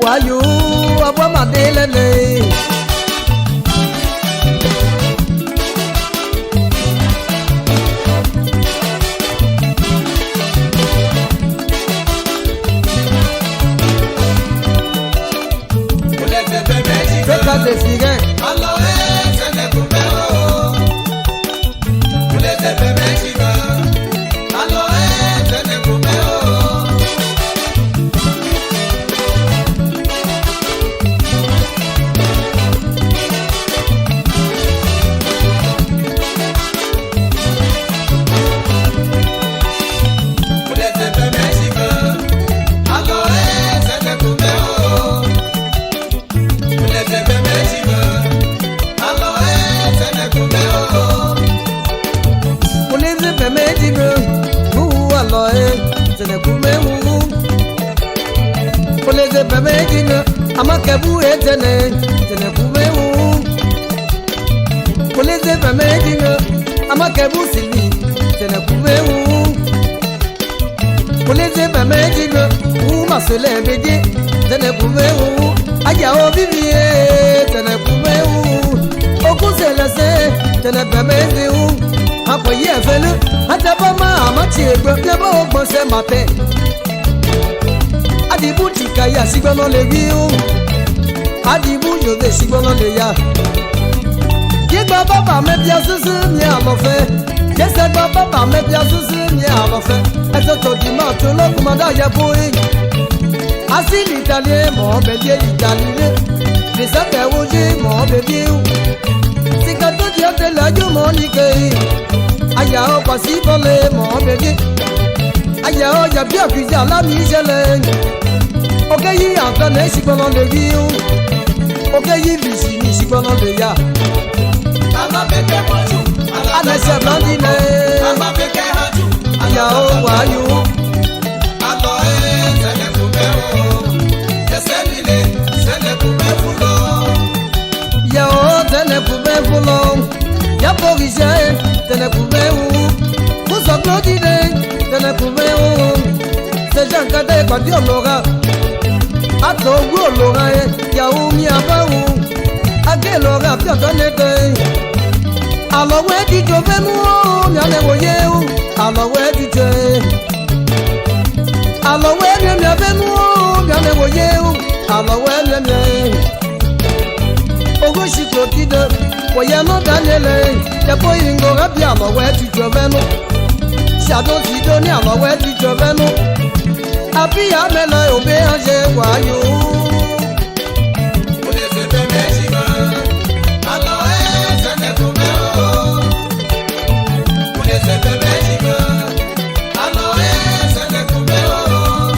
wayu abo madele le Peka de sigue Amakebu etene tene kumewu Poleze pamedinga amakebu sili tene kumewu Poleze pamedinga umasele beje tene kumewu Aja obibie tene kumewu Okuselese tene pamediwu Apo yefelu Ataba amatiegbe Lebo ogbonse mate Adibu tika ya sigbono le wiu Adibu yode sigbono le ya Yegba baba me bia susu mi alofe Yese gba baba me bia susu mi alofe Etoto di ma to lo kumada ya boy Asili Italie mo be die Italie Risate woji mo be biu Sikato di ate la jo mo ni ke Aya o pasi bole mo be die Aya o ya bia kuja la mi jele Oke yi anta ne sigbono le wiu Oke yi bisi ni sigbono le ya Ama beke waju Ana se bandine Ama beke haju Aya o wayu Alo sene kumero Yeselile sene kumefulo Ya o sene kumefulo Ya porise sene kumewu Muso glodine sene kumewu Se jankade kwa di ologa Ato wu ologa ya umi abawu Age loga pioto nete Alowe di jovenu mi alewo yewu Alowe di je Alowe mi avenu mi alewo yewu Alowe mi Ogo shiko kide Woye no danele Yako ingo rabi alowe di jovenu Shadow sido ni alowe di jovenu Abi amela obe anje wayo Poleze pemejima Aloe sene kumeo Poleze pemejima Aloe sene kumeo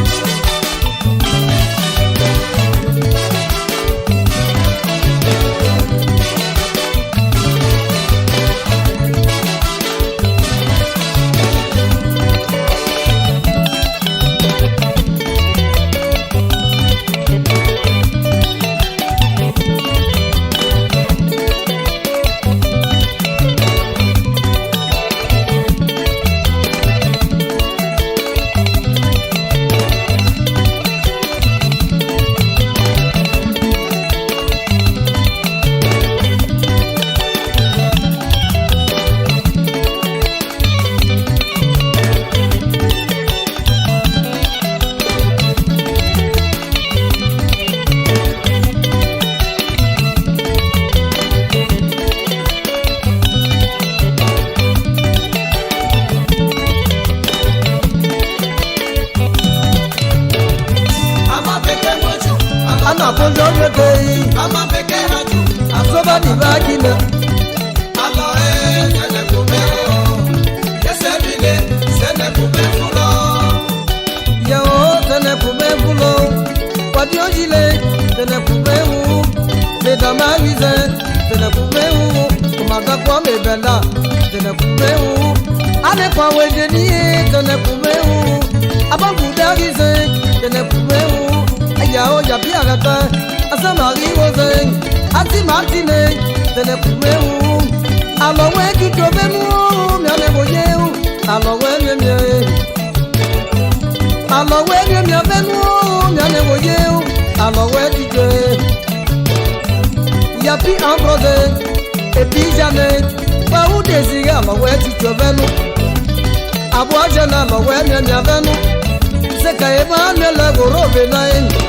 Ama beke haju Asoba ni bagina Aloe sene kumeo Yeselile sene kumefulo Yao sene kumefulo Wadi ojile sene kumeu Medama wize sene kumeu Kumaga kwa mebela sene kumeu Ale kwa wejeniye sene kumeu Ababuda wize sene kumeu Ayao yabi agata Asamari wozen Ati matine Tene kumeu Alowe kikobemu Miane woyeu Alowe miemie Alowe miemie benu Miane woyeu Alowe epi ambrose epi jamais pa u desiga ma we ti chovenu abo ajana ma we nya venu se ka eba ne la goro be nai